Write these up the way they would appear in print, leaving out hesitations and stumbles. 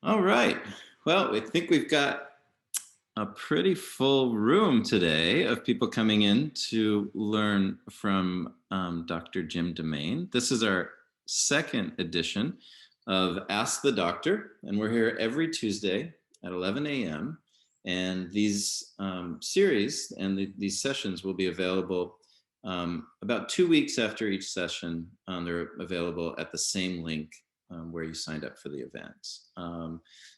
All right. Well, I think we've got a pretty full room today of people coming in to learn from Dr. Jim DeMaine. This is our second edition of Ask the Doctor, and we're here every Tuesday at 11 a.m. And these series and these sessions will be available about 2 weeks after each session. They're available at the same link where you signed up for the event.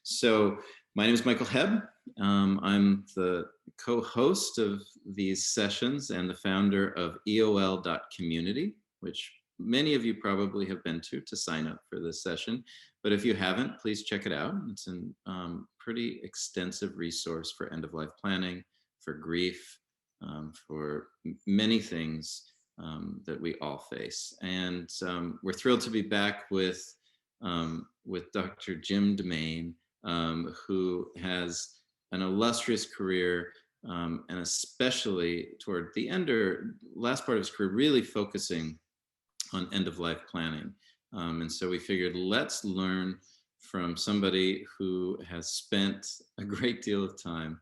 So my name is Michael Hebb. I'm the co-host of these sessions and the founder of EOL.community, which many of you probably have been to sign up for this session. But if you haven't, please check it out. It's a pretty extensive resource for end-of-life planning, for grief, for many things that we all face. And we're thrilled to be back with Dr. Jim DeMaine, who has an illustrious career, and especially toward the end or last part of his career, really focusing on end-of-life planning. And so we figured, let's learn from somebody who has spent a great deal of time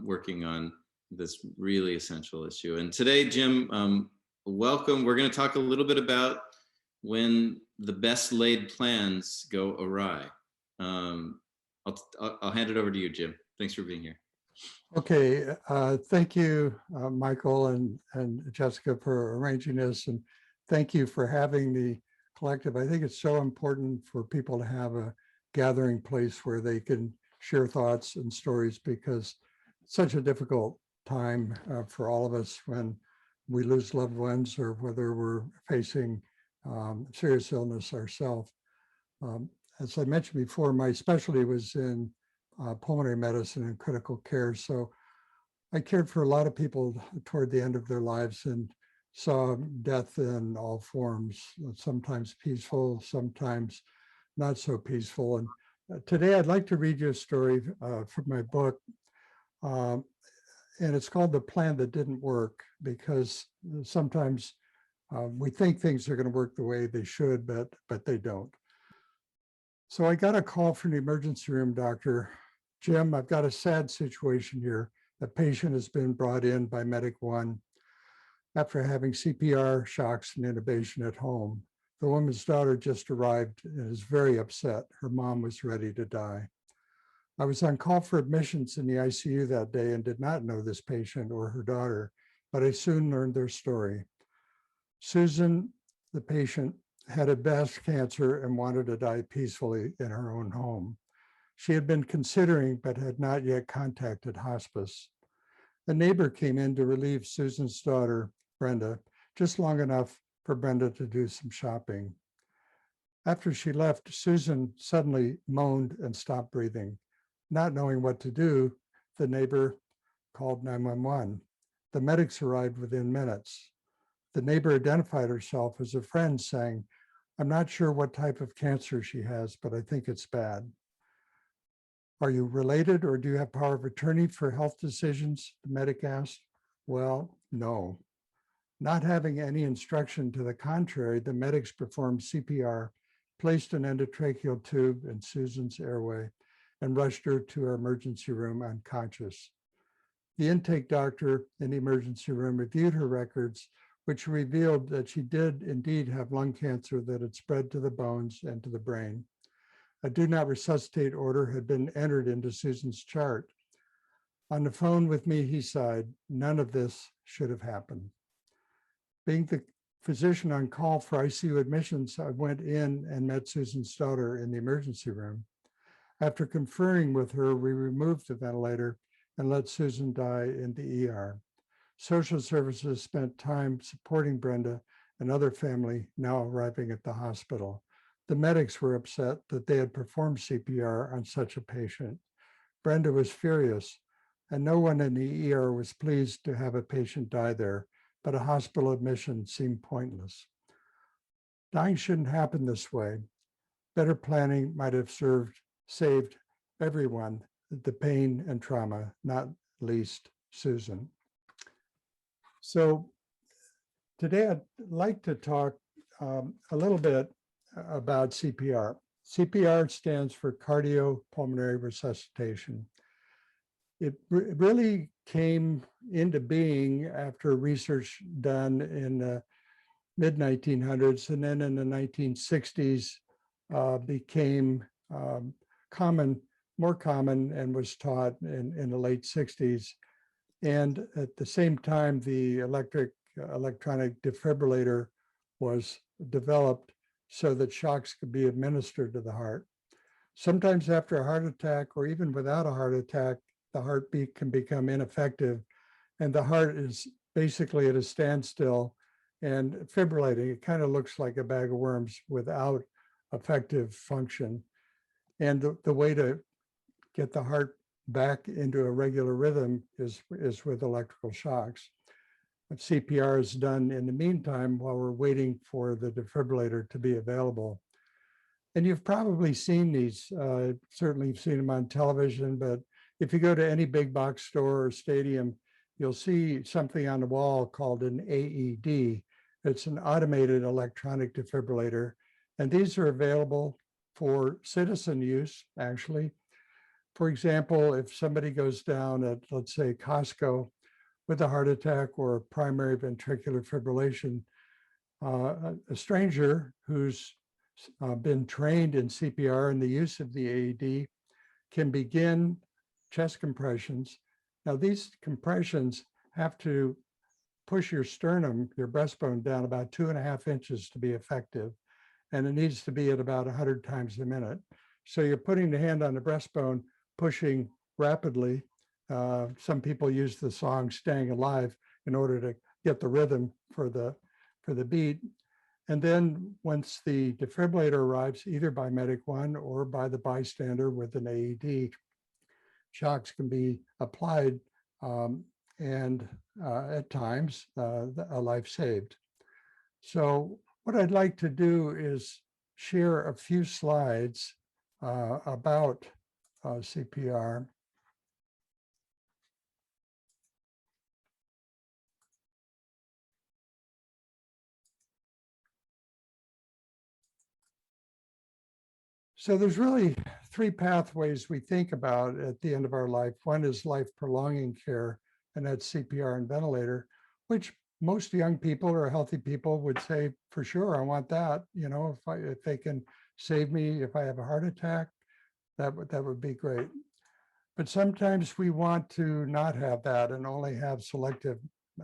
working on this really essential issue. And today, Jim, welcome. We're going to talk a little bit about when the best laid plans go awry. I'll hand it over to you, Jim. Thanks for being here. Okay, thank you, Michael and Jessica, for arranging this, and thank you for having the collective. I think it's so important for people to have a gathering place where they can share thoughts and stories, because it's such a difficult time for all of us when we lose loved ones or whether we're facing serious illness ourselves. As I mentioned before, my specialty was in pulmonary medicine and critical care. So I cared for a lot of people toward the end of their lives and saw death in all forms, sometimes peaceful, sometimes not so peaceful. And today I'd like to read you a story from my book. And it's called The Plan That Didn't Work, because sometimes we think things are going to work the way they should, but they don't. So I got a call from the emergency room doctor. Jim, I've got a sad situation here. A patient has been brought in by Medic 1 after having CPR, shocks, and intubation at home. The woman's daughter just arrived and is very upset. Her mom was ready to die. I was on call for admissions in the ICU that day and did not know this patient or her daughter, but I soon learned their story. Susan, the patient, had advanced cancer and wanted to die peacefully in her own home. She had been considering, but had not yet contacted hospice. A neighbor came in to relieve Susan's daughter, Brenda, just long enough for Brenda to do some shopping. After she left, Susan suddenly moaned and stopped breathing. Not knowing what to do, the neighbor called 911. The medics arrived within minutes. The neighbor identified herself as a friend, saying, "I'm not sure what type of cancer she has, but I think it's bad." "Are you related, or do you have power of attorney for health decisions?" the medic asked. "Well, no." Not having any instruction to the contrary, the medics performed CPR, placed an endotracheal tube in Susan's airway, and rushed her to her emergency room unconscious. The intake doctor in the emergency room reviewed her records, which revealed that she did indeed have lung cancer that had spread to the bones and to the brain. A do not resuscitate order had been entered into Susan's chart. On the phone with me, he sighed, "None of this should have happened." Being the physician on call for ICU admissions, I went in and met Susan's daughter in the emergency room. After conferring with her, we removed the ventilator and let Susan die in the ER. Social services spent time supporting Brenda and other family now arriving at the hospital. The medics were upset that they had performed CPR on such a patient. Brenda was furious, and no one in the ER was pleased to have a patient die there, but a hospital admission seemed pointless. Dying shouldn't happen this way. Better planning might have saved everyone the pain and trauma, not least Susan. So today I'd like to talk a little bit about CPR. CPR stands for cardiopulmonary resuscitation. It really came into being after research done in the mid-1900s, and then in the 1960s became more common, and was taught in the late 60s. And at the same time, the electronic defibrillator was developed so that shocks could be administered to the heart. Sometimes after a heart attack, or even without a heart attack, the heartbeat can become ineffective, and the heart is basically at a standstill and fibrillating. It kind of looks like a bag of worms without effective function. And the way to get the heart back into a regular rhythm is with electrical shocks. But CPR is done in the meantime while we're waiting for the defibrillator to be available. And you've probably seen these, certainly you've seen them on television, but if you go to any big box store or stadium, you'll see something on the wall called an AED. It's an automated electronic defibrillator. And these are available for citizen use, actually. For example, if somebody goes down at, let's say, Costco with a heart attack or primary ventricular fibrillation, a stranger who's been trained in CPR and the use of the AED can begin chest compressions. Now, these compressions have to push your sternum, your breastbone, down about 2.5 inches to be effective. And it needs to be at about 100 times a minute. So you're putting the hand on the breastbone, pushing rapidly. Some people use the song Staying Alive in order to get the rhythm for the beat. And then once the defibrillator arrives, either by Medic One or by the bystander with an AED, shocks can be applied and at times a life saved. So what I'd like to do is share a few slides about CPR. So there's really 3 pathways we think about at the end of our life. One is life prolonging care, and that's CPR and ventilator, which most young people or healthy people would say, for sure, I want that. You know, if they can save me if I have a heart attack, that would be great. But sometimes we want to not have that and only have selective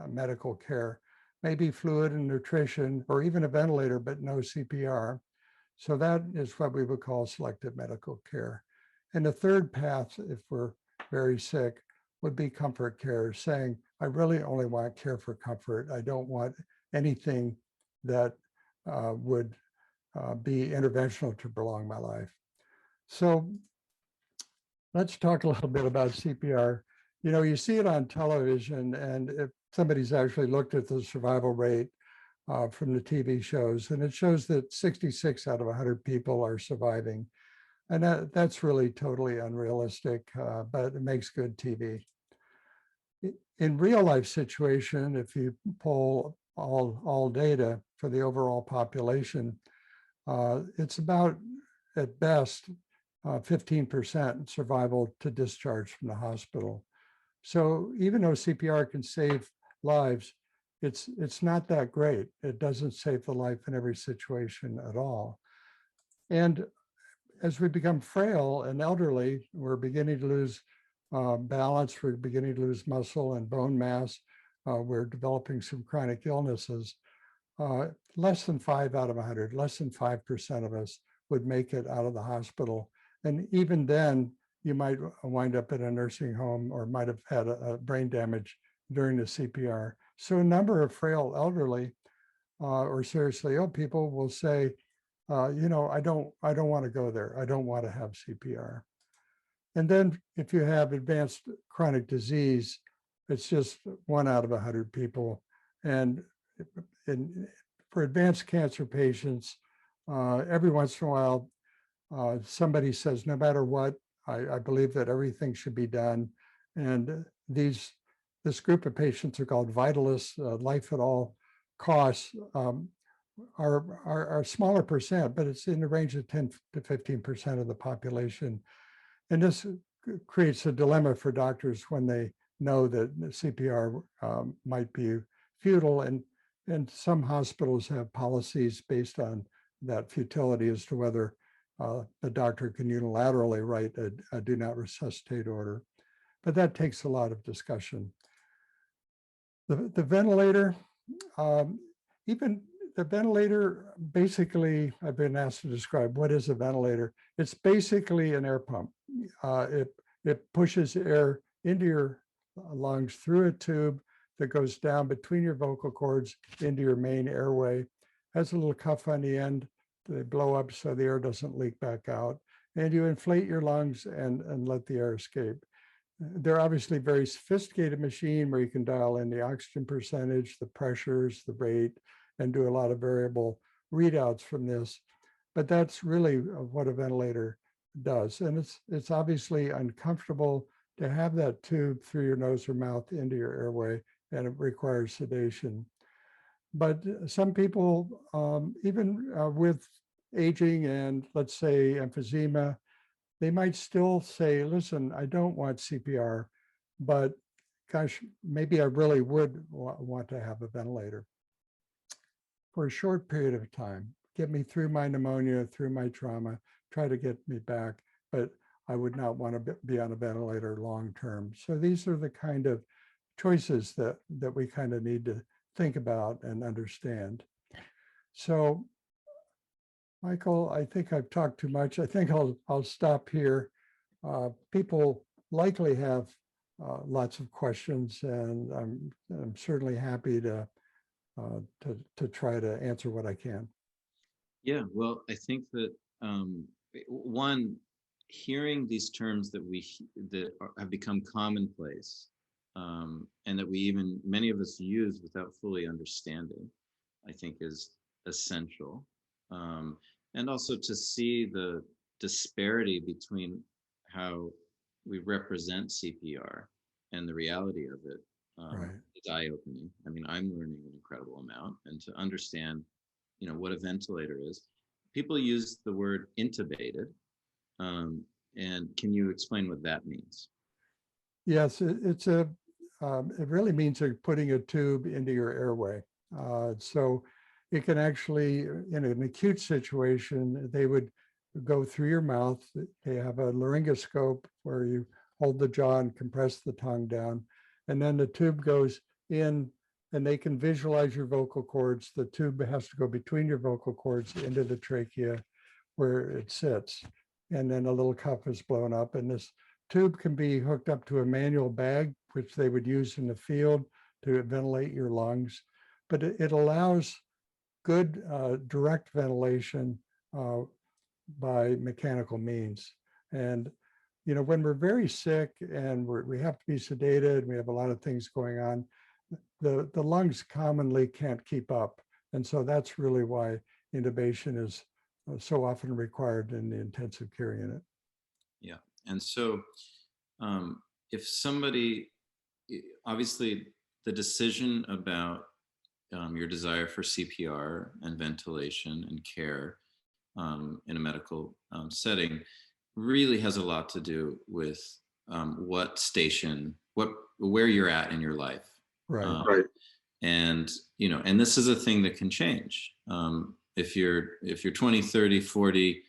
medical care, maybe fluid and nutrition, or even a ventilator, but no CPR. So that is what we would call selective medical care. And the third path, if we're very sick, would be comfort care, saying, I really only want care for comfort. I don't want anything that would be interventional to prolong my life. So let's talk a little bit about CPR. You know, you see it on television, and if somebody's actually looked at the survival rate from the TV shows, and it shows that 66 out of 100 people are surviving. And that's really totally unrealistic, but it makes good TV. In real life situation, if you poll all data for the overall population, it's about, at best, 15% survival to discharge from the hospital. So even though CPR can save lives, it's not that great. It doesn't save the life in every situation at all. And as we become frail and elderly, we're beginning to lose balance, we're beginning to lose muscle and bone mass, we're developing some chronic illnesses. Less than 5 out of 100, less than 5% of us would make it out of the hospital. And even then, you might wind up in a nursing home or might have had a brain damage during the CPR. So a number of frail elderly or seriously ill people will say, you know, I don't want to go there. I don't want to have CPR. And then if you have advanced chronic disease, it's just 1 out of 100 people. And for advanced cancer patients, every once in a while, somebody says, no matter what, I believe that everything should be done. And this group of patients are called vitalists, life at all costs. are a smaller percent, but it's in the range of 10 to 15% of the population. And this creates a dilemma for doctors when they know that CPR might be futile. And some hospitals have policies based on that futility as to whether the doctor can unilaterally write a do not resuscitate order. But that takes a lot of discussion. The ventilator, even the ventilator, basically, I've been asked to describe what is a ventilator. It's basically an air pump. It pushes air into your lungs through a tube that goes down between your vocal cords into your main airway. Has a little cuff on the end. They blow up so the air doesn't leak back out. And you inflate your lungs and let the air escape. They're obviously very sophisticated machine where you can dial in the oxygen percentage, the pressures, the rate, and do a lot of variable readouts from this. But that's really what a ventilator does. And it's obviously uncomfortable to have that tube through your nose or mouth into your airway, and it requires sedation. But some people, even with aging and let's say emphysema, they might still say, listen, I don't want CPR, but gosh, maybe I really would want to have a ventilator for a short period of time, get me through my pneumonia, through my trauma, try to get me back, but I would not want to be on a ventilator long-term. So these are the kind of choices that we kind of need to think about and understand. So Michael, I think I've talked too much. I think I'll stop here. People likely have lots of questions, and I'm certainly happy to try to answer what I can. Yeah, well, I think that one, hearing these terms that have become commonplace, and that we even many of us use without fully understanding, I think is essential. And also to see the disparity between how we represent CPR and the reality of it. Right. It's eye-opening. I mean, I'm learning an incredible amount, and to understand, what a ventilator is. People use the word intubated, and can you explain what that means? Yes, it really means they're putting a tube into your airway. So it can actually, in an acute situation, they would go through your mouth. They have a laryngoscope where you hold the jaw and compress the tongue down. And then the tube goes in, and they can visualize your vocal cords. The tube has to go between your vocal cords into the trachea where it sits. And then a little cuff is blown up. And this tube can be hooked up to a manual bag, which they would use in the field to ventilate your lungs. But it allows good direct ventilation by mechanical means. And when we're very sick and we have to be sedated, we have a lot of things going on, the lungs commonly can't keep up. And so that's really why intubation is so often required in the intensive care unit. Yeah. And so if somebody, obviously the decision about your desire for CPR and ventilation and care in a medical setting really has a lot to do with what station, where you're at in your life. Right. Right. And, and this is a thing that can change. If you're 20, 30, 40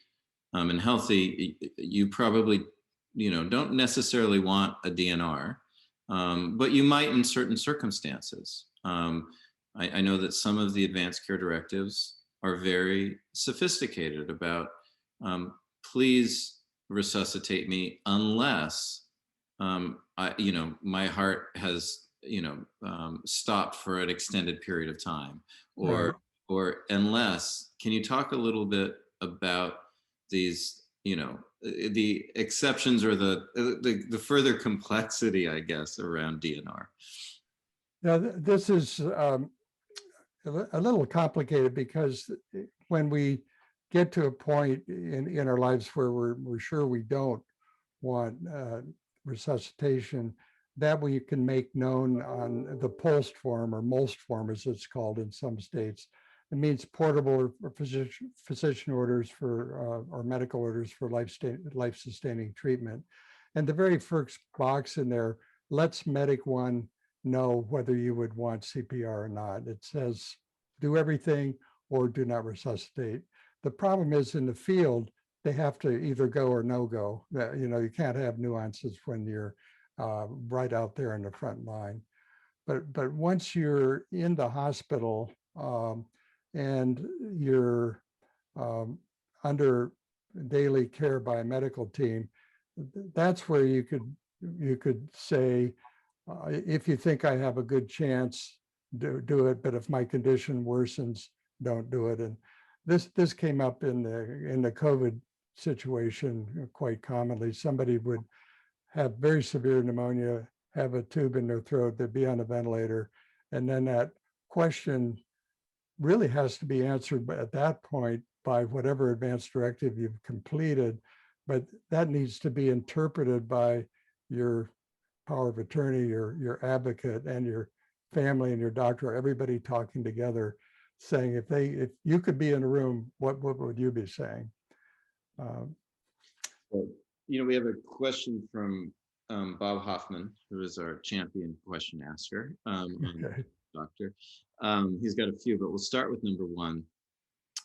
and healthy, you probably, don't necessarily want a DNR, but you might in certain circumstances. I know that some of the advanced care directives are very sophisticated about, please resuscitate me unless, my heart has, stopped for an extended period of time, Right. or unless, can you talk a little bit about these, the exceptions or the further complexity, I guess, around DNR? Now, this is a little complicated because when we get to a point in our lives where we're sure we don't want resuscitation, that we can make known on the pulsed form, or MOLST form as it's called in some states, it means portable or physician orders for or medical orders for life-sustaining treatment. And the very first box in there lets medic one know whether you would want CPR or not. It says do everything or do not resuscitate. The problem is in the field, they have to either go or no go. You can't have nuances when you're right out there in the front line. But once you're in the hospital and you're under daily care by a medical team, that's where you could say, if you think I have a good chance, do it. But if my condition worsens, don't do it. And this came up in the COVID situation quite commonly. Somebody would have very severe pneumonia, have a tube in their throat, they'd be on a ventilator, and then that question really has to be answered at that point by whatever advanced directive you've completed, but that needs to be interpreted by your power of attorney, your advocate, and your family and your doctor, everybody talking together, saying if you could be in a room, what would you be saying? Well, we have a question from Bob Hoffman, who is our champion question asker, Okay. doctor. He's got a few, but we'll start with number one.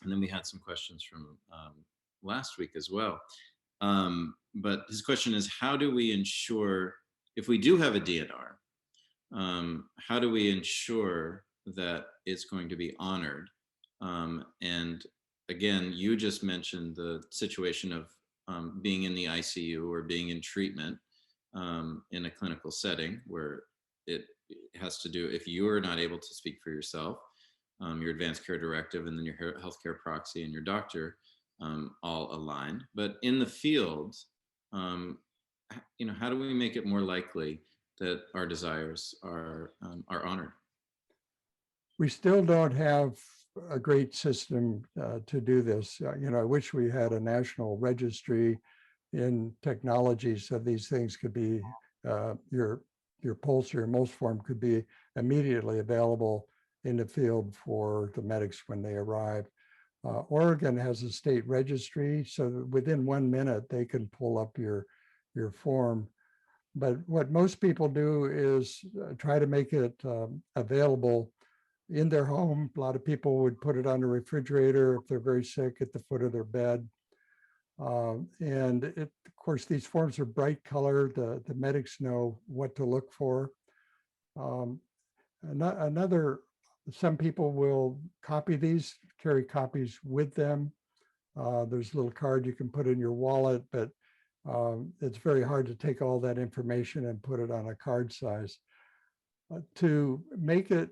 And then we had some questions from last week as well. But his question is, how do we ensure, if we do have a DNR, how do we ensure that it's going to be honored? And again, you just mentioned the situation of being in the ICU or being in treatment in a clinical setting where it has to do, if you are not able to speak for yourself, your advanced care directive and then your healthcare proxy and your doctor all align. But in the field, how do we make it more likely that our desires are honored? We still don't have a great system to do this. I wish we had a national registry in technology so these things could be, your pulse or your most form could be immediately available in the field for the medics when they arrive. Oregon has a state registry, so that within 1 minute they can pull up your form. But what most people do is try to make it available in their home. A lot of people would put it on the refrigerator if they're very sick at the foot of their bed. And of course, these forms are bright color. The medics know what to look for. Some people will copy these, carry copies with them. There's a little card you can put in your wallet, but it's very hard to take all that information and put it on a card size. To make it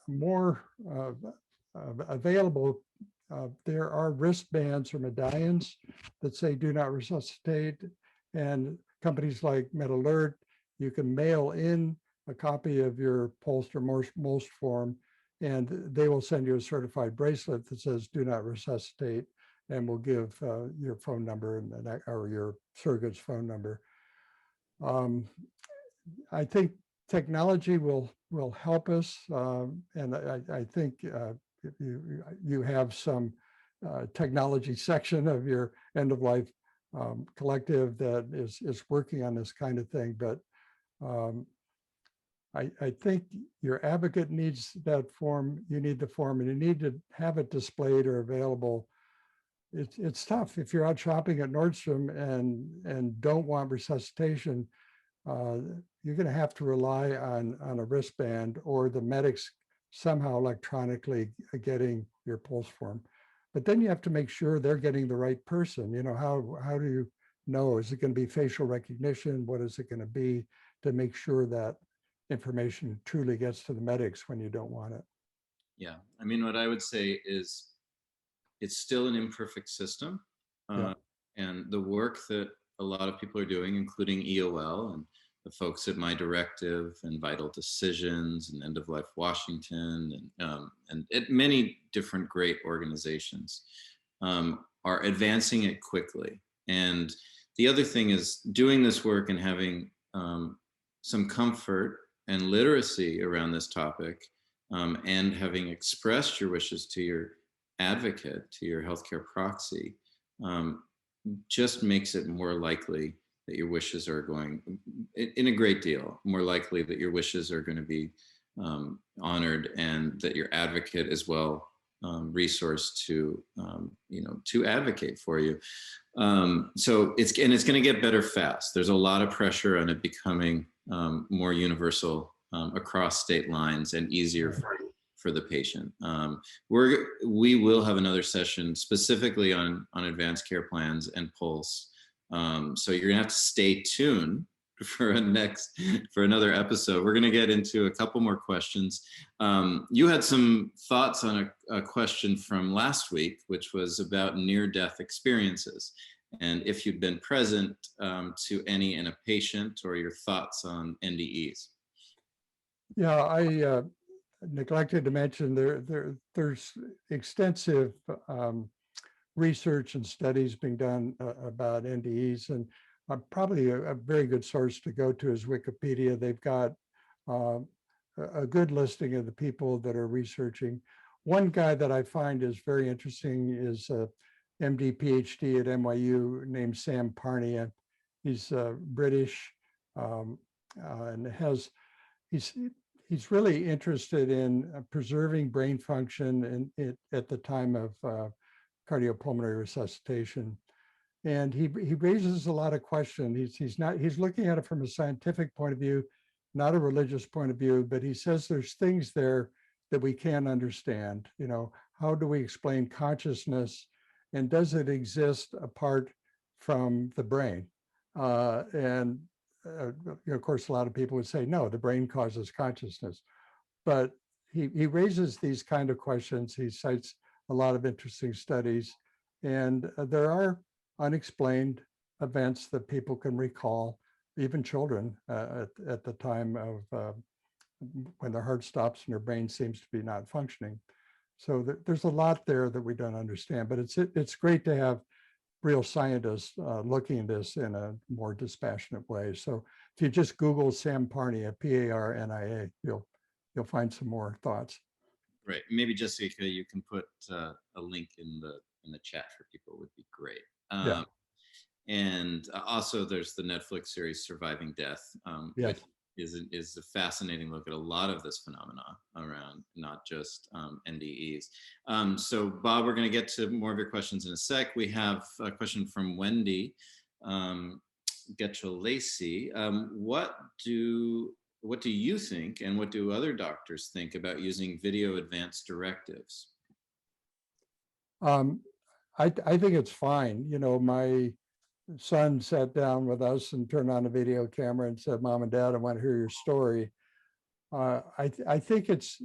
more available, there are wristbands or medallions that say do not resuscitate, and companies like MedAlert, you can mail in a copy of your pulse or most form, and they will send you a certified bracelet that says do not resuscitate, and will give your phone number or your surrogate's phone number. I think technology will help us, and I think if you have some technology section of your end-of-life collective that is working on this kind of thing, but I think your advocate needs that form, you need the form, and you need to have it displayed or available. It's tough if you're out shopping at Nordstrom and don't want resuscitation. You're going to have to rely on a wristband or the medics somehow electronically getting your pulse form. But then you have to make sure they're getting the right person. How do you know? Is it going to be facial recognition? What is it going to be to make sure that information truly gets to the medics when you don't want it? Yeah, I mean, what I would say is it's still an imperfect system. Yeah. And the work that a lot of people are doing, including EOL and the folks at My Directive and Vital Decisions and End of Life Washington and at many different great organizations are advancing it quickly. And the other thing is doing this work and having some comfort and literacy around this topic and having expressed your wishes to your advocate, to your healthcare proxy, just makes it more likely that your wishes are going, in a great deal, more likely that your wishes are going to be honored, and that your advocate is well resourced to, to advocate for you. So it's going to get better fast. There's a lot of pressure on it becoming more universal across state lines and easier for the patient. We will have another session specifically on advanced care plans and Pulse. So you're gonna have to stay tuned for another episode. We're gonna get into a couple more questions. You had some thoughts on a question from last week, which was about near-death experiences, and if you'd been present to any in a patient, or your thoughts on NDEs. Yeah, I neglected to mention there's extensive research and studies being done about NDEs, and probably a very good source to go to is Wikipedia. They've got a good listing of the people that are researching. One guy that I find is very interesting is a MD PhD at NYU named Sam Parnia. He's British, and he's really interested in preserving brain function at the time of cardiopulmonary resuscitation. And he raises a lot of questions. He's looking at it from a scientific point of view, not a religious point of view, but he says there's things there that we can't understand. How do we explain consciousness, and does it exist apart from the brain? Of course, a lot of people would say, no, the brain causes consciousness. But he raises these kind of questions. He cites a lot of interesting studies, and there are unexplained events that people can recall, even children, at the time of when their heart stops and their brain seems to be not functioning. So there's a lot there that we don't understand, but it's great to have real scientists looking at this in a more dispassionate way. So if you just Google Sam Parnia, Parnia, you'll find some more thoughts. Right. Maybe Jessica, you can put a link in the chat for people, would be great. Yeah. And also there's the Netflix series Surviving Death, Yes. which is a fascinating look at a lot of this phenomena around not just NDEs. So Bob, we're going to get to more of your questions in a sec. We have a question from Wendy Getchell-Lacey. What do you think, and what do other doctors think about using video advance directives? I think it's fine. My son sat down with us and turned on a video camera and said, "Mom and Dad, I want to hear your story." I think it's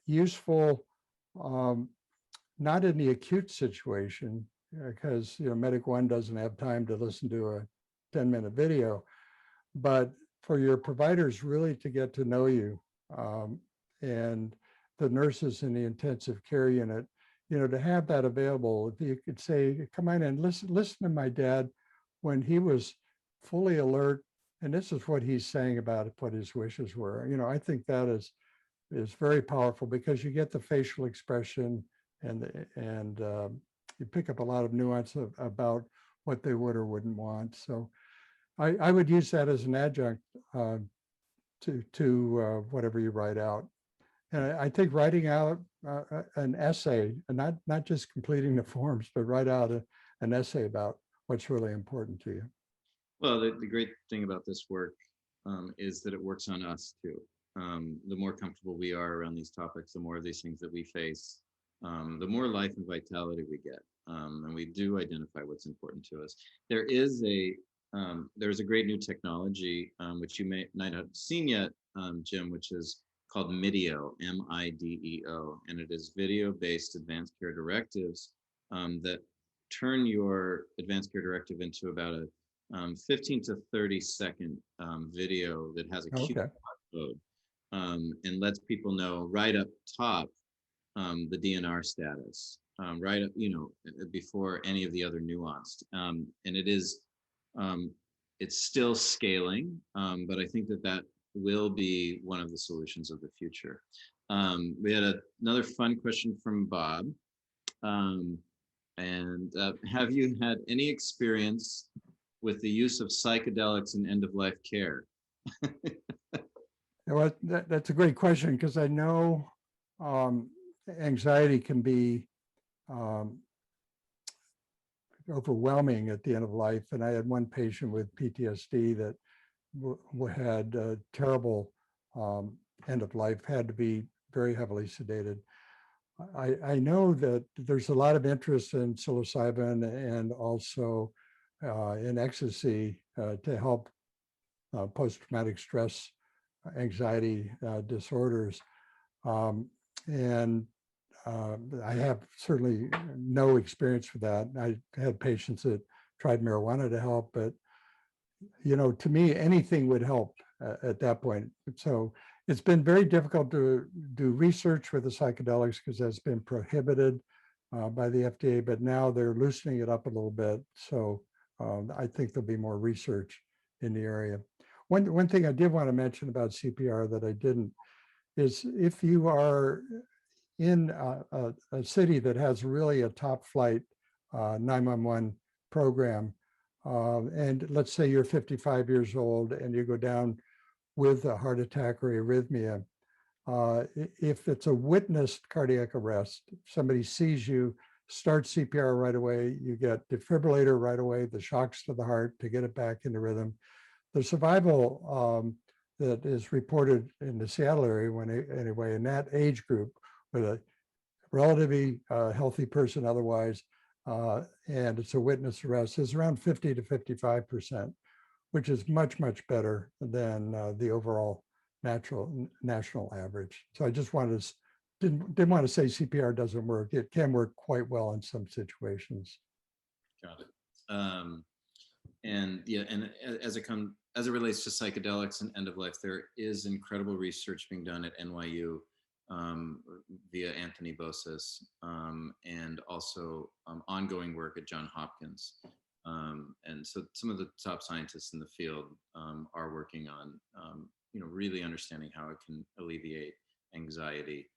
useful, not in the acute situation, because Medic One doesn't have time to listen to a 10-minute video, but for your providers really to get to know you, and the nurses in the intensive care unit, to have that available. If you could say, "Come on and listen to my dad when he was fully alert, and this is what he's saying about it, what his wishes were." I think that is very powerful, because you get the facial expression, and you pick up a lot of nuance about what they would or wouldn't want. So I would use that as an adjunct to whatever you write out. And I think writing out an essay, and not just completing the forms, but write out an essay about what's really important to you. Well, the great thing about this work is that it works on us too. The more comfortable we are around these topics, the more of these things that we face, the more life and vitality we get. And we do identify what's important to us. There's a great new technology, which you may not have seen yet, Jim, which is called MIDEO, MIDEO, and it is video-based advanced care directives that turn your advanced care directive into about a 15 to 30 second video that has a QR code, and lets people know right up top the DNR status, right up, before any of the other nuanced. And it's still scaling, but I think that will be one of the solutions of the future. We had another fun question from Bob. Have you had any experience with the use of psychedelics in end-of-life care? Well, that's a great question, because I know anxiety can be overwhelming at the end of life. And I had one patient with PTSD that had a terrible end of life, had to be very heavily sedated. I know that there's a lot of interest in psilocybin and also in ecstasy to help post-traumatic stress, anxiety disorders. And I have certainly no experience with that. I had patients that tried marijuana to help, but to me, anything would help at that point. So it's been very difficult to do research with the psychedelics because that's been prohibited by the FDA, but now they're loosening it up a little bit. So I think there'll be more research in the area. One thing I did want to mention about CPR that I didn't is if you are in a city that has really a top flight 911 program, and let's say you're 55 years old and you go down with a heart attack or arrhythmia, if it's a witnessed cardiac arrest, somebody sees you, start CPR right away, you get defibrillator right away, the shocks to the heart to get it back into rhythm. The survival that is reported in the Seattle area, anyway, in that age group, with a relatively healthy person otherwise, and it's a witness arrest, is around 50 to 55%, which is much, much better than the overall national average. So I just wanted to, didn't want to say CPR doesn't work. It can work quite well in some situations. Got it. And yeah, and as it relates to psychedelics and end of life, there is incredible research being done at NYU via Anthony Bossis, and also ongoing work at Johns Hopkins. And so some of the top scientists in the field are working on, really understanding how it can alleviate anxiety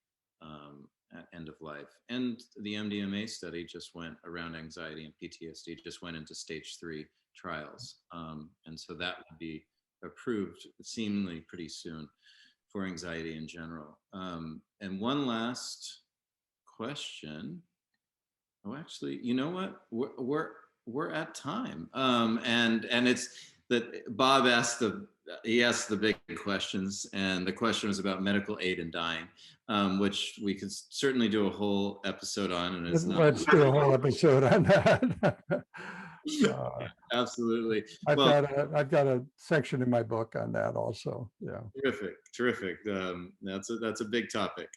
at end of life. And the MDMA study just went around anxiety and PTSD, just went into stage 3 trials. And so that would be approved seemingly pretty soon for anxiety in general. And one last question. Oh, actually, you know what? We're at time. And it's that Bob asked the big questions, and the question was about medical aid in dying, which we could certainly do a whole episode on. And it's Let's do a whole episode on that. Absolutely. I've got a section in my book on that also. Yeah. Terrific. That's a big topic.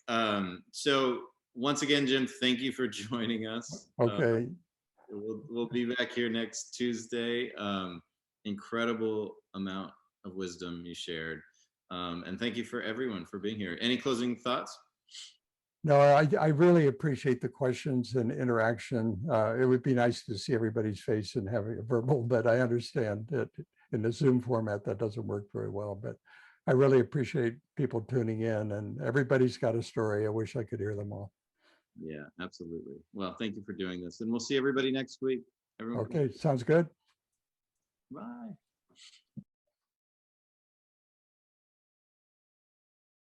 So once again, Jim, thank you for joining us. Okay. We'll be back here next Tuesday. Incredible amount of wisdom you shared. And thank you for everyone for being here. Any closing thoughts? No, I really appreciate the questions and interaction. It would be nice to see everybody's face and have a verbal, but I understand that in the Zoom format that doesn't work very well. But I really appreciate people tuning in, and everybody's got a story. I wish I could hear them all. Yeah, absolutely. Well, thank you for doing this, and we'll see everybody next week. Everyone, okay, sounds good. bye.